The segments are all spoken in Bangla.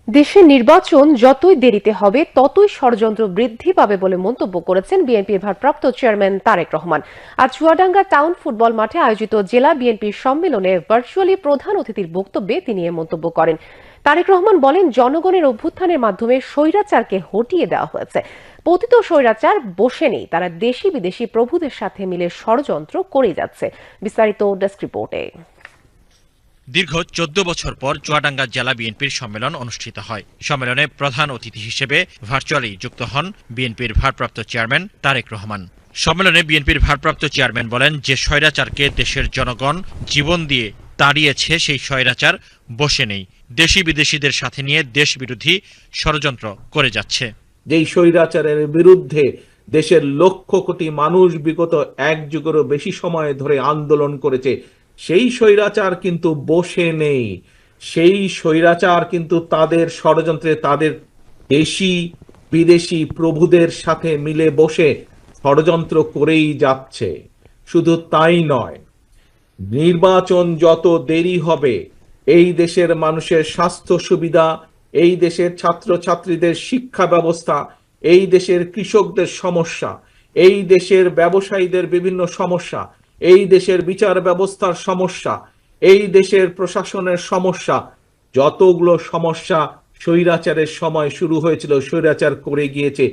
দেশে নির্বাচন যতই দেরিতে হবে ততই ষড়যন্ত্র বৃদ্ধি পাবে বলে মন্তব্য করেছেন বিএনপির ভারপ্রাপ্ত চেয়ারম্যান তারেক রহমান। আজ চুয়াডাঙ্গা টাউন ফুটবল মাঠে আয়োজিত জেলা বিএনপির সম্মেলনে ভার্চুয়ালি প্রধান অতিথির বক্তব্যে তিনি এ মন্তব্য করেন। তারেক রহমান বলেন, জনগণের অভ্যুত্থানের মাধ্যমে স্বৈরাচারকে হটিয়ে দেওয়া হয়েছে। পতিত স্বৈরাচার বসে নেই, তারা দেশি বিদেশি প্রভুদের সাথে মিলে ষড়যন্ত্র করে যাচ্ছে। বিস্তারিত ডেস্ক রিপোর্টে। দীর্ঘ ১৪ বছর পর চুয়াডাঙ্গা জেলা বিএনপির সম্মেলন অনুষ্ঠিত হয়। সম্মেলনে প্রধান অতিথি হিসেবে ভার্চুয়ালি যুক্ত হন বিএনপির ভারপ্রাপ্ত চেয়ারম্যান তারেক রহমান। সম্মেলনে বিএনপির ভারপ্রাপ্ত চেয়ারম্যান বলেন, যে স্বৈরাচারকে দেশের জনগণ জীবন দিয়ে তাড়িয়েছে সেই স্বৈরাচার বসে নেই, দেশি বিদেশিদের সাথে নিয়ে দেশ বিরোধী ষড়যন্ত্র করে যাচ্ছে। যেই স্বৈরাচারের বিরুদ্ধে দেশের লক্ষ কোটি মানুষ বিগত এক যুগেরও বেশি সময় ধরে আন্দোলন করেছে, সেই স্বৈরাচার কিন্তু বসে নেই। সেই স্বৈরাচার কিন্তু তাদের ষড়যন্ত্রে তাদের দেশি বিদেশি প্রভুদের সাথে মিলে বসে ষড়যন্ত্র করেই যাচ্ছে। শুধু তাই নয়, নির্বাচন যত দেরি হবে এই দেশের মানুষের স্বাস্থ্য সুবিধা, এই দেশের ছাত্রছাত্রীদের শিক্ষা ব্যবস্থা, এই দেশের কৃষকদের সমস্যা, এই দেশের ব্যবসায়ীদের বিভিন্ন সমস্যা, এই দেশের বিচার ব্যবস্থার সমস্যা, এই দেশের প্রশাসনের সমস্যা, যতগুলো সমস্যা স্বৈরাচারের সময় শুরু হয়েছিল, স্বৈরাচার করে গিয়েছে,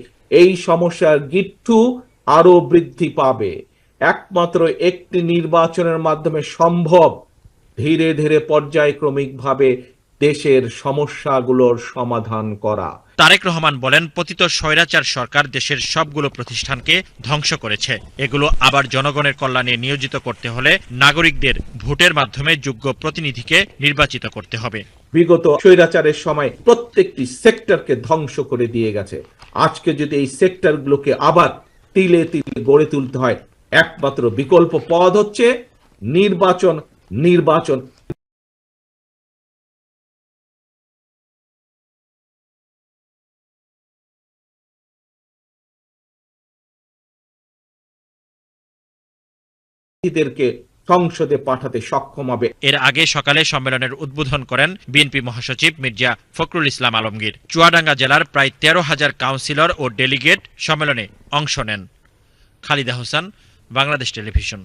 এই সমস্যার গিট্টু আরো বৃদ্ধি পাবে। একমাত্র একটি নির্বাচনের মাধ্যমে সম্ভব ধীরে ধীরে পর্যায়ক্রমিকভাবে দেশের সমস্যাগুলোর সমাধান করা। তারেক রহমান বলেন, পতিত স্বৈরাচার সরকার দেশের সবগুলো প্রতিষ্ঠানকে ধ্বংস করেছে। এগুলো আবার জনগণের কল্যাণে নিয়োজিত করতে হলে নাগরিকদের ভোটের মাধ্যমে যোগ্য প্রতিনিধিকে নির্বাচিত করতে হবে। বিগত স্বৈরাচারের সময় প্রত্যেকটি সেক্টরকে ধ্বংস করে দিয়ে গেছে। আজকে যদি এই সেক্টরগুলোকে আবার তিলে তিলে গড়ে তুলতে হয়, একমাত্র বিকল্প পথ হচ্ছে নির্বাচন। নির্বাচন সংসদে পাঠাতে সক্ষম হবে। এর আগে সকালে সম্মেলনের উদ্বোধন করেন বিএনপি মহাসচিব মির্জা ফখরুল ইসলাম আলমগীর। চুয়াডাঙ্গা জেলার প্রায় ১৩,০০০ কাউন্সিলর ও ডেলিগেট সম্মেলনে অংশ নেন। খালিদা হোসেন, বাংলাদেশ টেলিভিশন।